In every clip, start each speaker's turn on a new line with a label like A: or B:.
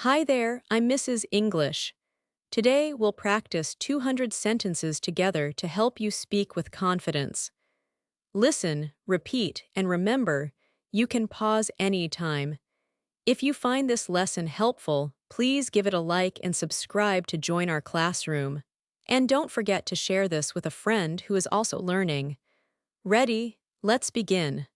A: Hi there, I'm Mrs. English. Today we'll practice 200 sentences together to help you speak with confidence. Listen, repeat, and remember, you can pause anytime. If you find this lesson helpful, please give it a like and subscribe to join our classroom. And don't forget to share this with a friend who is also learning. Ready? Let's begin.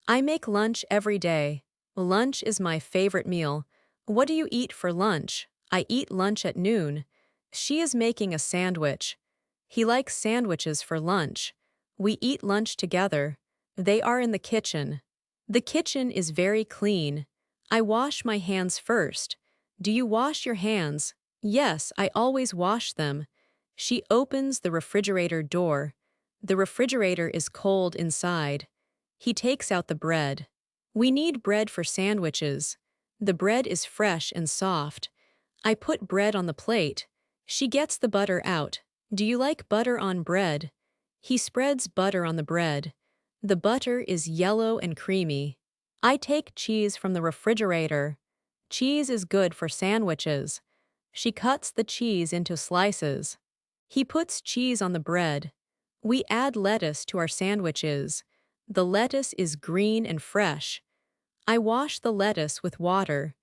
A: I make lunch every day. Lunch is my favorite meal. What do you eat for lunch? I eat lunch at noon. She is making a sandwich. He likes sandwiches for lunch. We eat lunch together. They are in the kitchen. The kitchen is very clean. I wash my hands first. Do you wash your hands? Yes, I always wash them. She opens the refrigerator door. The refrigerator is cold inside. He takes out the bread. We need bread for sandwiches. The bread is fresh and soft. I put bread on the plate. She gets the butter out. Do you like butter on bread? He spreads butter on the bread. The butter is yellow and creamy. I take cheese from the refrigerator. Cheese is good for sandwiches. She cuts the cheese into slices. He puts cheese on the bread. We add lettuce to our sandwiches. The lettuce is green and fresh. I wash the lettuce with water.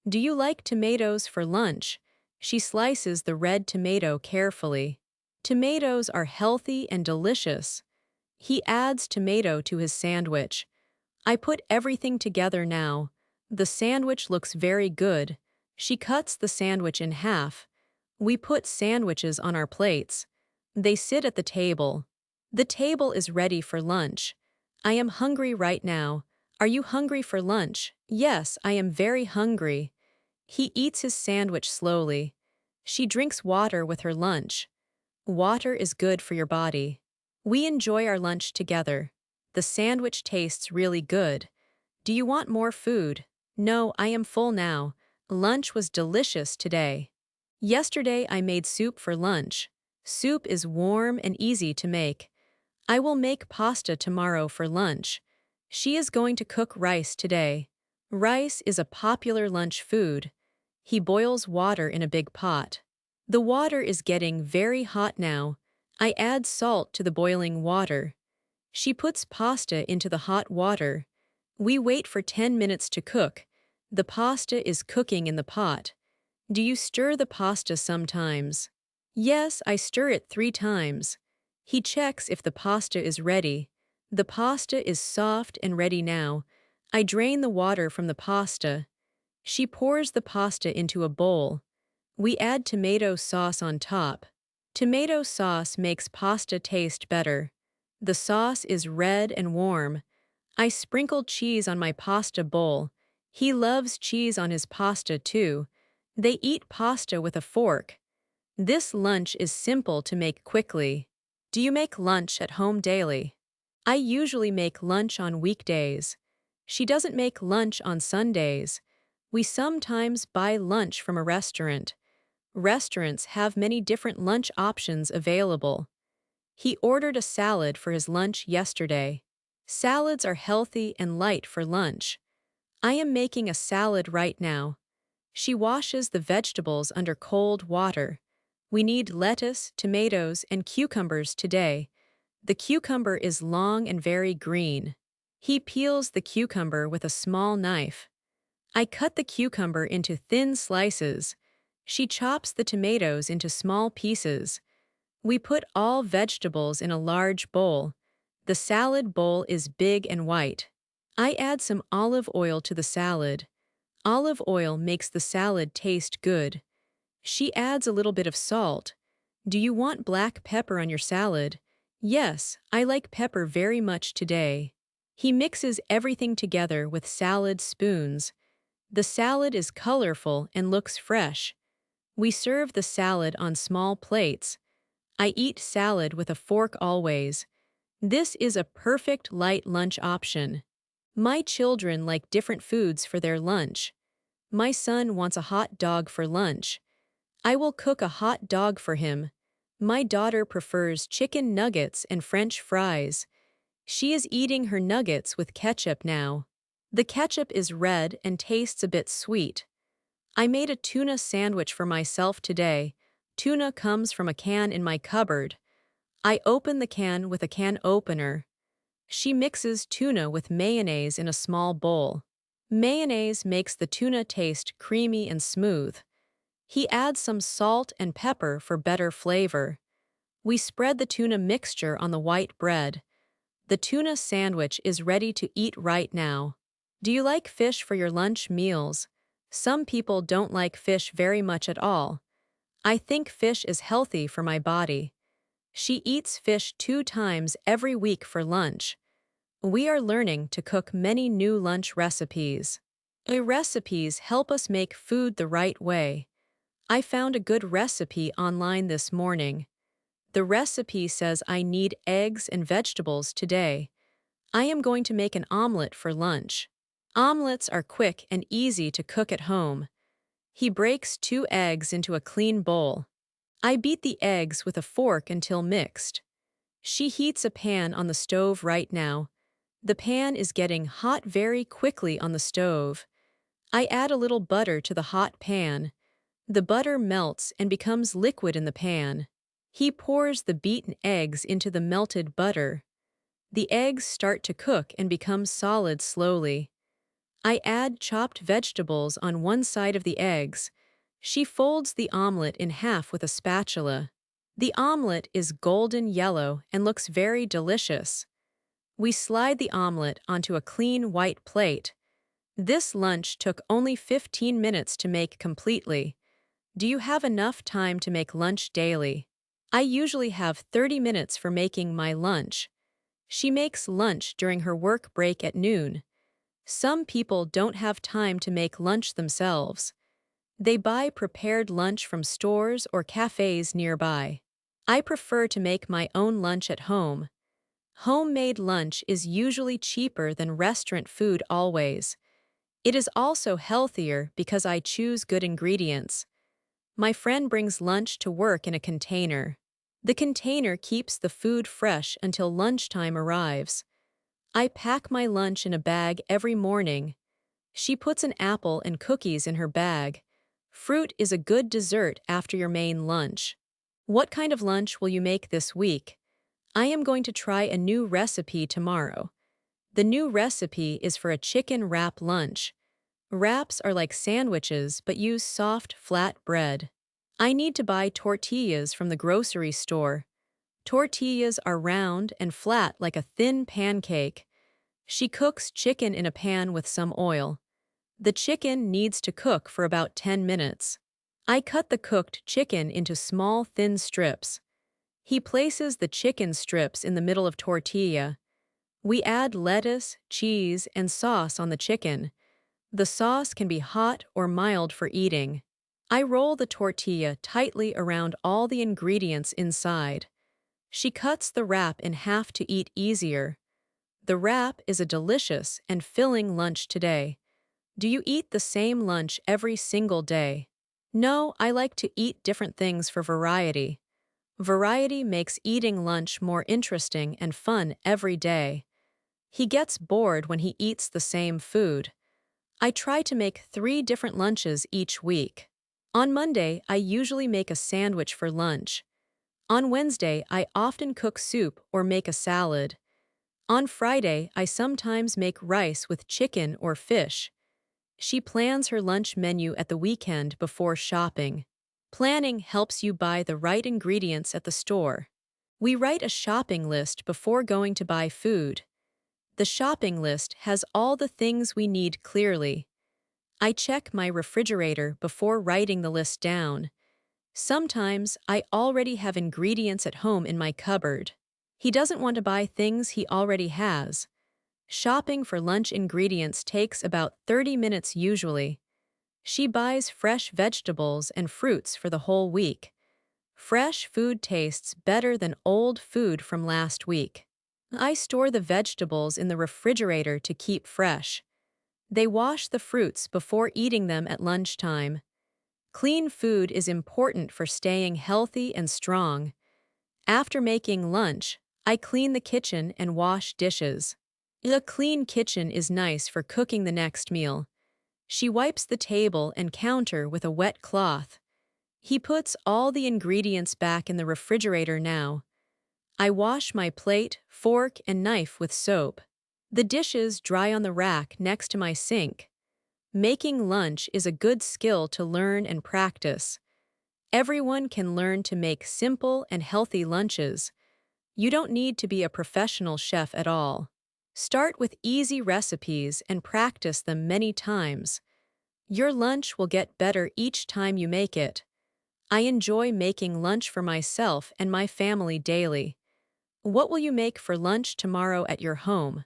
A: Do you like tomatoes for lunch? She slices the red tomato carefully. Tomatoes are healthy and delicious. He adds tomato to his sandwich. I put everything together now. The sandwich looks very good. She cuts the sandwich in half. We put sandwiches on our plates. They sit at the table. The table is ready for lunch. I am hungry right now. Are you hungry for lunch? Yes, I am very hungry. He eats his sandwich slowly. She drinks water with her lunch. Water is good for your body. We enjoy our lunch together. The sandwich tastes really good. Do you want more food? No, I am full now. Lunch was delicious today. Yesterday I made soup for lunch. Soup is warm and easy to make. I will make pasta tomorrow for lunch. She is going to cook rice today. Rice is a popular lunch food. He boils water in a big pot. The water is getting very hot now. I add salt to the boiling water. She puts pasta into the hot water. We wait for 10 minutes to cook. The pasta is cooking in the pot. Do you stir the pasta sometimes? Yes, I stir it 3 times. He checks if the pasta is ready. The pasta is soft and ready now. I drain the water from the pasta. She pours the pasta into a bowl. We add tomato sauce on top. Tomato sauce makes pasta taste better. The sauce is red and warm. I sprinkle cheese on my pasta bowl. He loves cheese on his pasta too. They eat pasta with a fork. This lunch is simple to make quickly. Do you make lunch at home daily? I usually make lunch on weekdays. She doesn't make lunch on Sundays. We sometimes buy lunch from a restaurant. Restaurants have many different lunch options available. He ordered a salad for his lunch yesterday. Salads are healthy and light for lunch. I am making a salad right now. She washes the vegetables under cold water. We need lettuce, tomatoes, and cucumbers today. The cucumber is long and very green. He peels the cucumber with a small knife. I cut the cucumber into thin slices. She chops the tomatoes into small pieces. We put all vegetables in a large bowl. The salad bowl is big and white. I add some olive oil to the salad. Olive oil makes the salad taste good. She adds a little bit of salt. Do you want black pepper on your salad? Yes, I like pepper very much today. He mixes everything together with salad spoons. The salad is colorful and looks fresh. We serve the salad on small plates. I eat salad with a fork always. This is a perfect light lunch option. My children like different foods for their lunch. My son wants a hot dog for lunch. I will cook a hot dog for him. My daughter prefers chicken nuggets and French fries. She is eating her nuggets with ketchup now. The ketchup is red and tastes a bit sweet. I made a tuna sandwich for myself today. Tuna comes from a can in my cupboard. I open the can with a can opener. She mixes tuna with mayonnaise in a small bowl. Mayonnaise makes the tuna taste creamy and smooth. He adds some salt and pepper for better flavor. We spread the tuna mixture on the white bread. The tuna sandwich is ready to eat right now. Do you like fish for your lunch meals? Some people don't like fish very much at all. I think fish is healthy for my body. She eats fish 2 times every week for lunch. We are learning to cook many new lunch recipes. The recipes help us make food the right way. I found a good recipe online this morning. The recipe says I need eggs and vegetables today. I am going to make an omelet for lunch. Omelets are quick and easy to cook at home. He breaks 2 eggs into a clean bowl. I beat the eggs with a fork until mixed. She heats a pan on the stove right now. The pan is getting hot very quickly on the stove. I add a little butter to the hot pan. The butter melts and becomes liquid in the pan. He pours the beaten eggs into the melted butter. The eggs start to cook and become solid slowly. I add chopped vegetables on one side of the eggs. She folds the omelet in half with a spatula. The omelet is golden yellow and looks very delicious. We slide the omelet onto a clean white plate. This lunch took only 15 minutes to make completely. Do you have enough time to make lunch daily? I usually have 30 minutes for making my lunch. She makes lunch during her work break at noon. Some people don't have time to make lunch themselves. They buy prepared lunch from stores or cafes nearby. I prefer to make my own lunch at home. Homemade lunch is usually cheaper than restaurant food always. It is also healthier because I choose good ingredients. My friend brings lunch to work in a container. The container keeps the food fresh until lunchtime arrives. I pack my lunch in a bag every morning. She puts an apple and cookies in her bag. Fruit is a good dessert after your main lunch. What kind of lunch will you make this week? I am going to try a new recipe tomorrow. The new recipe is for a chicken wrap lunch. Wraps are like sandwiches but use soft, flat bread. I need to buy tortillas from the grocery store. Tortillas are round and flat like a thin pancake. She cooks chicken in a pan with some oil. The chicken needs to cook for about 10 minutes. I cut the cooked chicken into small, thin strips. He places the chicken strips in the middle of tortilla. We add lettuce, cheese, and sauce on the chicken. The sauce can be hot or mild for eating. I roll the tortilla tightly around all the ingredients inside. She cuts the wrap in half to eat easier. The wrap is a delicious and filling lunch today. Do you eat the same lunch every single day? No, I like to eat different things for variety. Variety makes eating lunch more interesting and fun every day. He gets bored when he eats the same food. I try to make 3 different lunches each week. On Monday, I usually make a sandwich for lunch. On Wednesday, I often cook soup or make a salad. On Friday, I sometimes make rice with chicken or fish. She plans her lunch menu at the weekend before shopping. Planning helps you buy the right ingredients at the store. We write a shopping list before going to buy food. The shopping list has all the things we need clearly. I check my refrigerator before writing the list down. Sometimes I already have ingredients at home in my cupboard. He doesn't want to buy things he already has. Shopping for lunch ingredients takes about 30 minutes usually. She buys fresh vegetables and fruits for the whole week. Fresh food tastes better than old food from last week. I store the vegetables in the refrigerator to keep fresh. They wash the fruits before eating them at lunchtime. Clean food is important for staying healthy and strong. After making lunch, I clean the kitchen and wash dishes. A clean kitchen is nice for cooking the next meal. She wipes the table and counter with a wet cloth. He puts all the ingredients back in the refrigerator now. I wash my plate, fork, and knife with soap. The dishes dry on the rack next to my sink. Making lunch is a good skill to learn and practice. Everyone can learn to make simple and healthy lunches. You don't need to be a professional chef at all. Start with easy recipes and practice them many times. Your lunch will get better each time you make it. I enjoy making lunch for myself and my family daily. What will you make for lunch tomorrow at your home?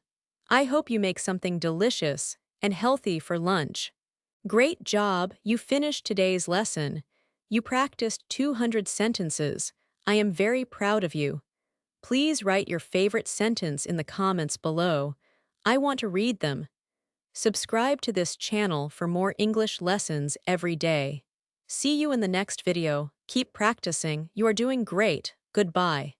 A: I hope you make something delicious and healthy for lunch. Great job, you finished today's lesson. You practiced 200 sentences. I am very proud of you. Please write your favorite sentence in the comments below. I want to read them. Subscribe to this channel for more English lessons every day. See you in the next video. Keep practicing. You are doing great. Goodbye.